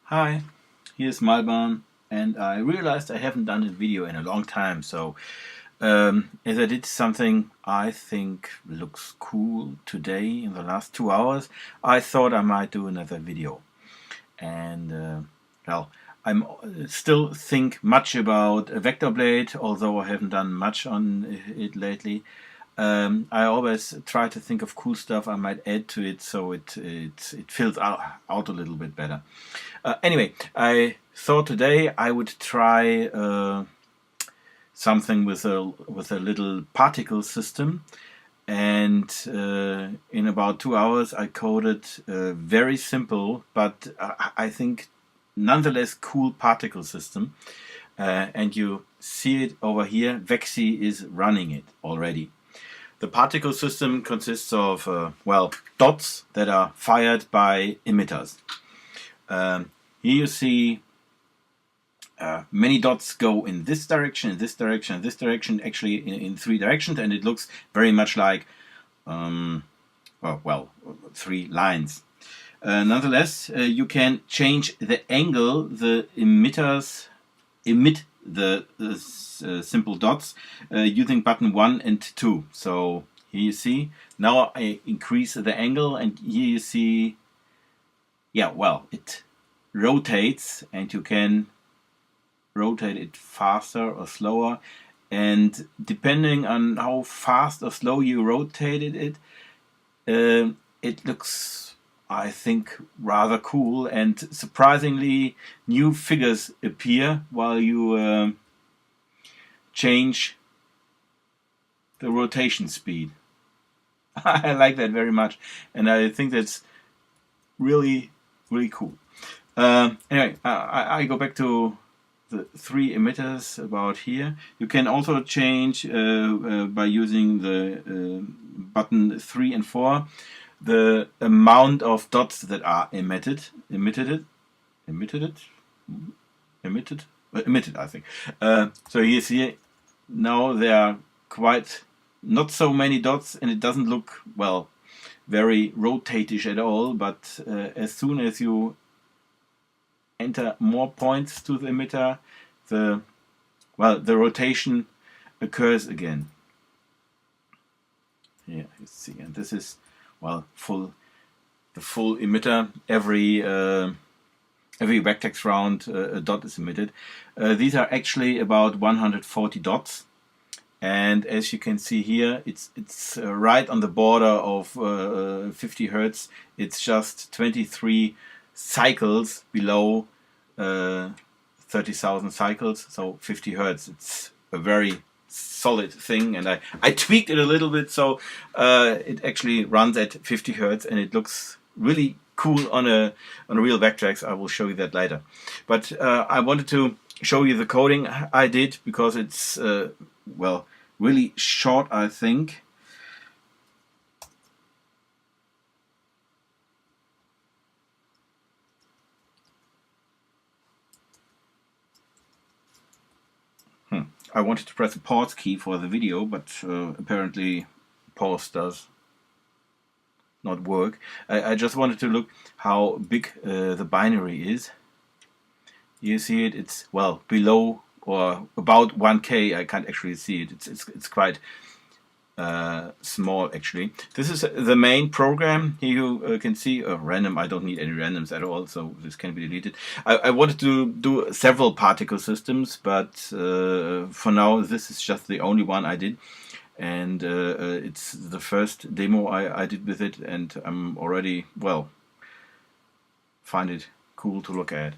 Hi, here's Malban, and I realized I haven't done a video in a long time, so as I did something I think looks cool today in the last 2 hours, I thought I might do another video. And well, I'm still think much about a vector blade, although I haven't done much on it lately. I always try to think of cool stuff I might add to it, so it fills out a little bit better. Anyway, I thought today I would try something with a little particle system, and in about 2 hours I coded a very simple but I think nonetheless cool particle system. And you see it over here. Vexi is running it already. The particle system consists of dots that are fired by emitters. Here you see many dots go in this direction, in this direction, in this direction, actually in three directions, and it looks very much like three lines. Nonetheless, you can change the angle the emitters emit the simple dots using button 1 and 2. So here you see, now I increase the angle, and here you see, it rotates, and you can rotate it faster or slower, and depending on how fast or slow you rotated it, it looks, I think, rather cool, and surprisingly new figures appear while you change the rotation speed. I like that very much, and I think that's really cool. Anyway, I go back to the three emitters about here. You can also change by using the button 3 and 4 the amount of dots that are emitted, I think. So you see now there are quite not so many dots, and it doesn't look very rotatish at all, but as soon as you enter more points to the emitter, the rotation occurs again. Here you see, and this is the full emitter. Every vectrex round a dot is emitted. These are actually about 140 dots, and as you can see here, it's right on the border of 50 Hertz. It's just 23 cycles below 30,000 cycles, so 50 Hertz. It's a very solid thing, and I tweaked it a little bit, so it actually runs at 50 Hertz, and it looks really cool on a real vectrex. I will show you that later. But I wanted to show you the coding I did, because it's really short, I think. I wanted to press the pause key for the video, but apparently pause does not work. I just wanted to look how big the binary is. You see it, it's below or about 1K. I can't actually see it. It's quite small actually. This is the main program. Here you can see random. I don't need any randoms at all, so this can be deleted. I wanted to do several particle systems, but for now this is just the only one I did, and it's the first demo I did with it, and I'm already find it cool to look at.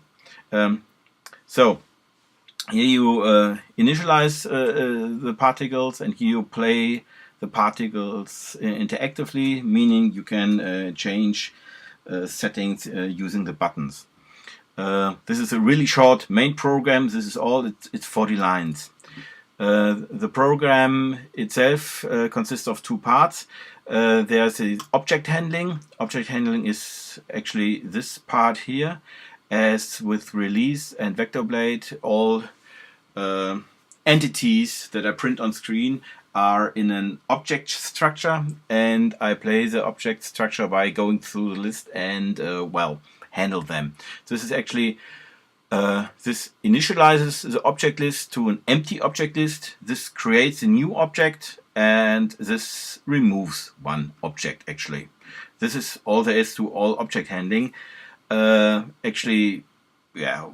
So here you initialize the particles, and here you play the particles interactively, meaning you can change settings using the buttons. This is a really short main program. This is all, it's 40 lines. The program itself consists of two parts. There's the object handling. Object handling is actually this part here. As with release and vector blade, all entities that I print on screen are in an object structure, and I play the object structure by going through the list and handle them. This is actually this initializes the object list to an empty object list. This creates a new object, and this removes one object actually. This is all there is to all object handling. Actually, yeah,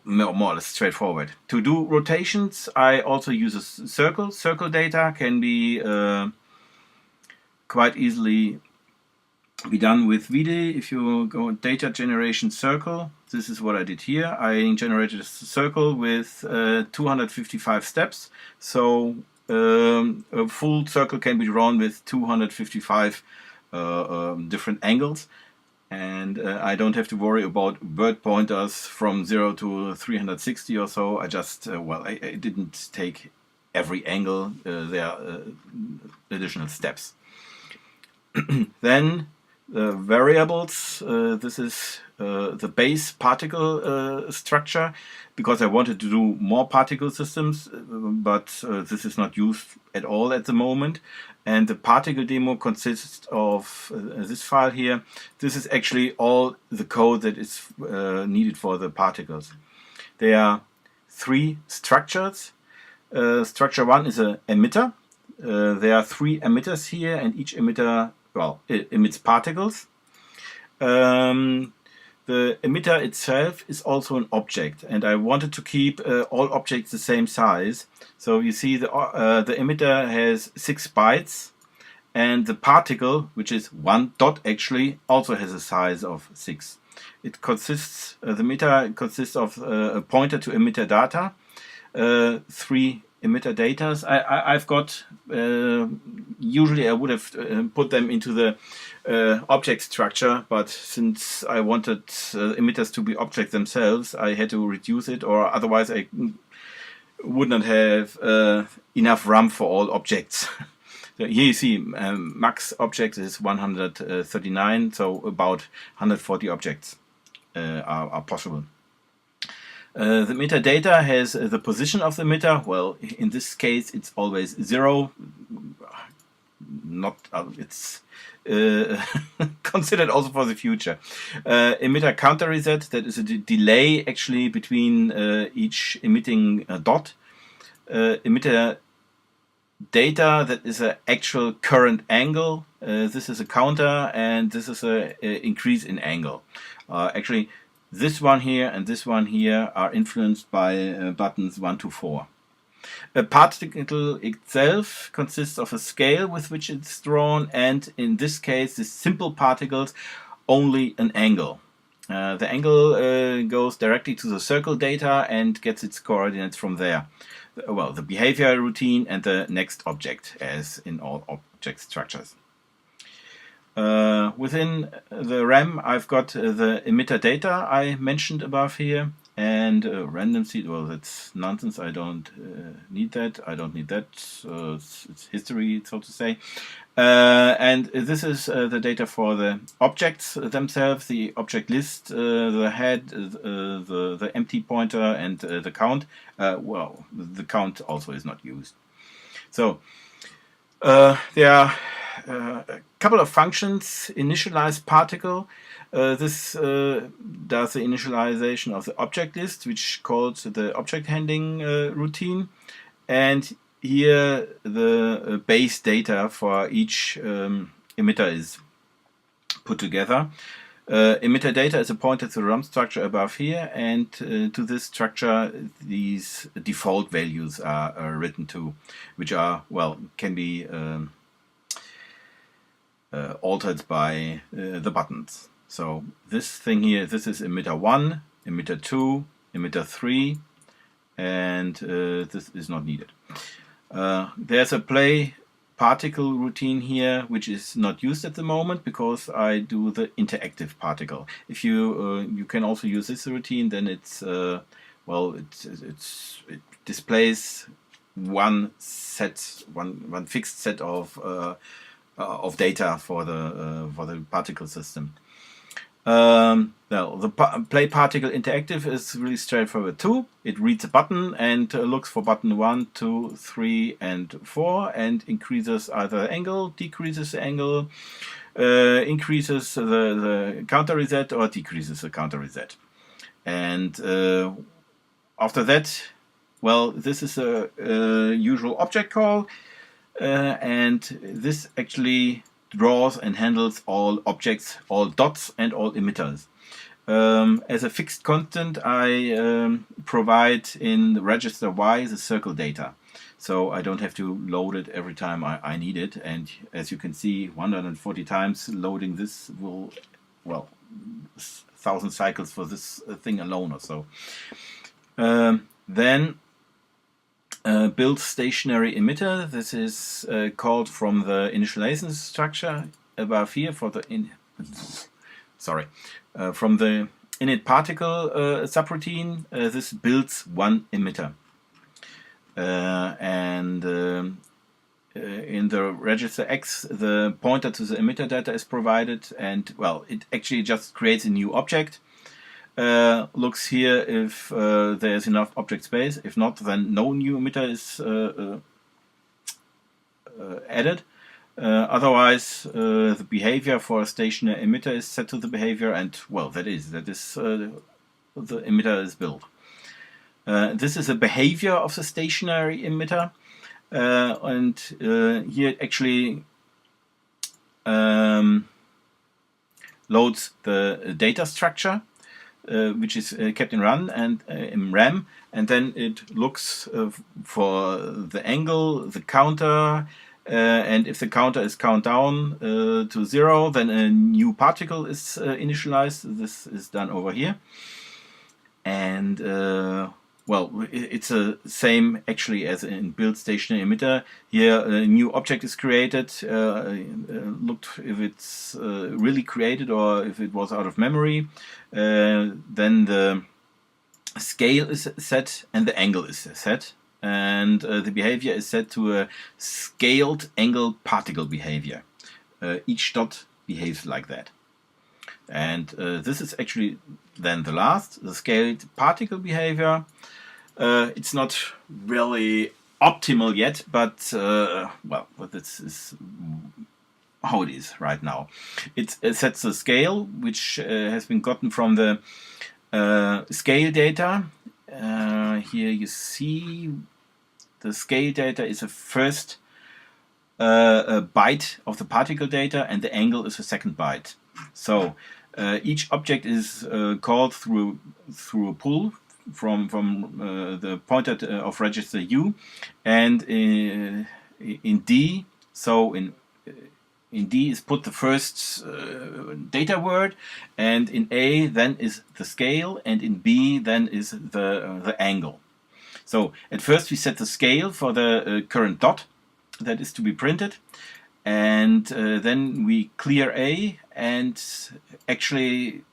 more or less straightforward. To do rotations, I also use a circle. Circle data can be quite easily be done with Vide. If you go data generation circle, this is what I did here. I generated a circle with 255 steps. So a full circle can be drawn with 255 different angles. And I don't have to worry about word pointers from 0 to 360 or so. I just, I didn't take every angle. There are additional steps. Then variables, this is the base particle structure, because I wanted to do more particle systems, but this is not used at all at the moment. And the particle demo consists of this file here. This is actually all the code that is needed for the particles. There are three structures. Structure one is an emitter. There are three emitters here, and each emitter, it emits particles. The emitter itself is also an object, and I wanted to keep all objects the same size. So you see the emitter has 6 bytes, and the particle, which is 1 dot actually, also has a size of 6. It consists, the emitter consists of a pointer to emitter data, 3 emitter datas. I've got, usually I would have put them into the object structure, but since I wanted emitters to be objects themselves, I had to reduce it, or otherwise I would not have enough RAM for all objects. So here you see max object is 139, so about 140 objects are possible. The emitter data has the position of the emitter. Well, in this case it's always 0. Not it's considered also for the future. Emitter counter reset, that is a delay actually between each emitting dot. Emitter data, that is an actual current angle. This is a counter, and this is a increase in angle. Actually, this one here and this one here are influenced by buttons 1 to 4. A particle itself consists of a scale with which it's drawn, and in this case, the simple particles, only an angle. The angle goes directly to the circle data and gets its coordinates from there. Well, the behavior routine and the next object, as in all object structures. Within the RAM, I've got the emitter data I mentioned above here, and random seed. Well, that's nonsense. I don't need that. I don't need that. It's history, so to say. And this is the data for the objects themselves, the object list, the head, the empty pointer, and the count. Well, the count also is not used. So there are a couple of functions. Initialize particle. This does the initialization of the object list, which calls the object handling routine. And here the base data for each emitter is put together. Emitter data is a pointer to the RAM structure above here, and to this structure these default values are written to, which are, well, can be altered by the buttons. So this thing here, this is emitter 1, emitter 2, emitter 3, and this is not needed. There's a play particle routine here, which is not used at the moment because I do the interactive particle. If you can also use this routine, then it's well, it displays one fixed set of data for the particle system. Well, the play particle interactive is really straightforward too. It reads a button and looks for button 1, 2, 3, and 4, and increases either angle, decreases the angle, increases the counter reset or decreases the counter reset. And after that, well, this is a usual object call, and this actually draws and handles all objects, all dots and all emitters. As a fixed constant, I provide in the register Y the circle data. So I don't have to load it every time I need it. And as you can see, 140 times loading this will, well, 1,000 cycles for this thing alone or so. Then build stationary emitter. This is called from the initialization structure above here for the from the init particle subroutine. This builds one emitter, and in the register X, the pointer to the emitter data is provided, and well, it actually just creates a new object. Looks here if there's enough object space. If not, then no new emitter is added. Otherwise, the behavior for a stationary emitter is set to the behavior, and well, that is the emitter is built. This is a behavior of the stationary emitter, and here it actually loads the data structure, which is kept in RAM, and then it looks for the angle, the counter, and if the counter is count down to 0, then a new particle is initialized. This is done over here, and well, it's the same actually as in build stationary emitter. Here a new object is created, looked if it's really created or if it was out of memory. Then the scale is set and the angle is set, and the behavior is set to a scaled angle particle behavior. Each dot behaves like that. And this is actually then the last, the scaled particle behavior. It's not really optimal yet, but well, this is how it is right now. It sets the scale, which has been gotten from the scale data. Here you see the scale data is the first byte of the particle data, and the angle is the second byte. So each object is called through a pull from the pointer of register U, and in D, so in D is put the first data word, and in A then is the scale, and in B then is the angle. So at first we set the scale for the current dot that is to be printed, and then we clear A, and actually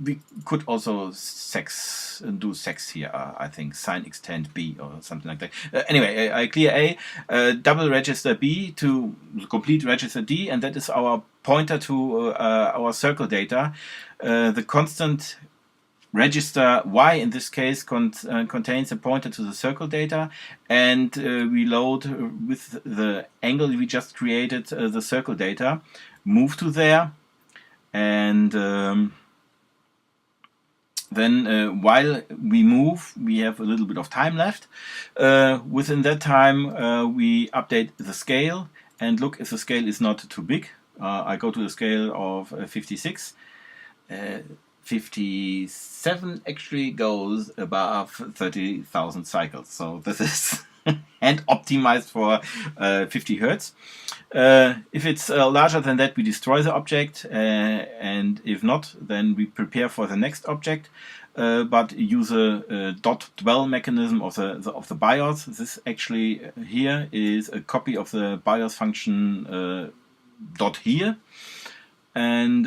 we could also do sex here, I think sign extend B or something like that. Anyway, I clear A, double register B to complete register D, and that is our pointer to our circle data. The constant register Y in this case contains a pointer to the circle data, and we load with the angle we just created the circle data, move to there, and then while we move, we have a little bit of time left. Within that time, we update the scale and look if the scale is not too big. I go to the scale of 56. 57 actually goes above 30,000 cycles. So this is and optimized for 50 Hertz. If it's larger than that, we destroy the object, and if not, then we prepare for the next object, but use a dot dwell mechanism of the BIOS. This actually here is a copy of the BIOS function dot here, and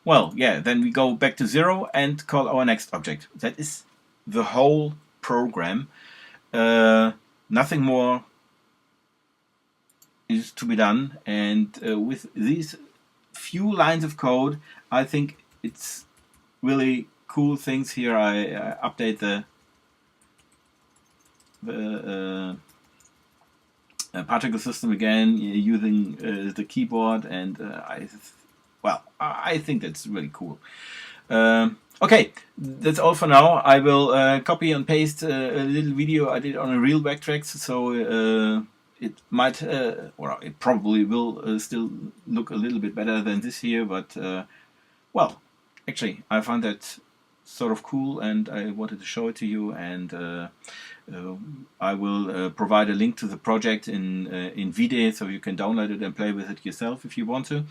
well, yeah, then we go back to 0 and call our next object. That is the whole program. Nothing more is to be done, and with these few lines of code, I think it's really cool things here. I update the particle system again using the keyboard, and I think that's really cool. Okay, that's all for now. I will copy and paste a little video I did on a real vectrex, so it might, or it probably will still look a little bit better than this here, but well, actually I found that sort of cool and I wanted to show it to you, and I will provide a link to the project in Vide, so you can download it and play with it yourself if you want to.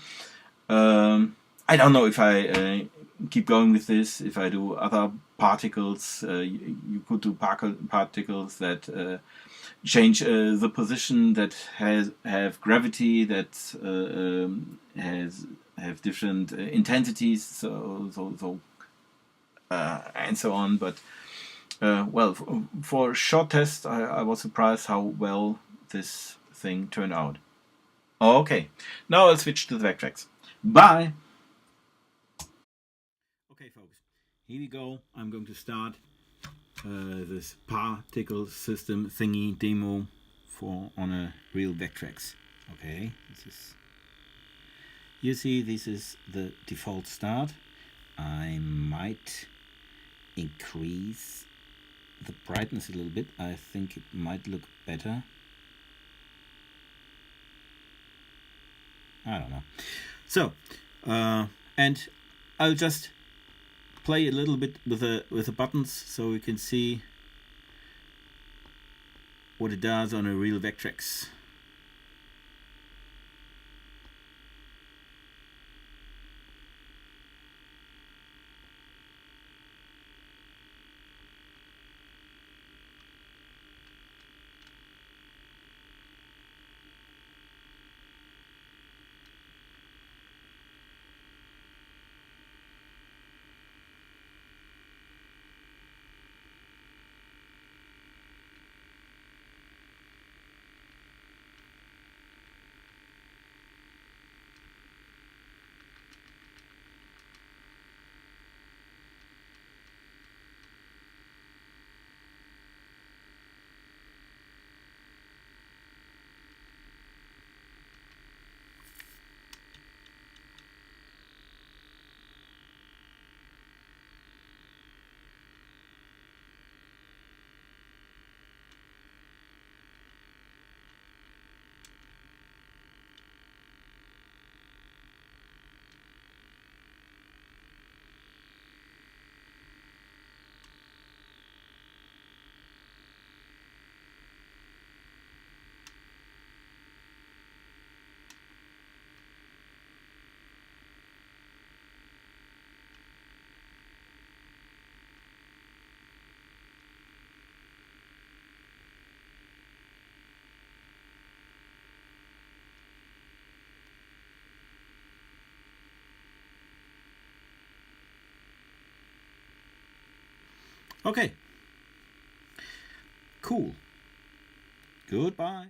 I don't know if I keep going with this, if I do other particles. You could do particles that change the position, that have gravity, that have different intensities, so and so on. But well, for a short test, I was surprised how well this thing turned out. Okay, now I'll switch to the vectrex. Bye! Okay, folks, here we go. I'm going to start this particle system thingy demo on a real vectrex. Okay, you see, this is the default start. I might increase the brightness a little bit. I think it might look better. I don't know. So, and I'll just play a little bit with the buttons so we can see what it does on a real vectrex. Okay. Cool. Goodbye.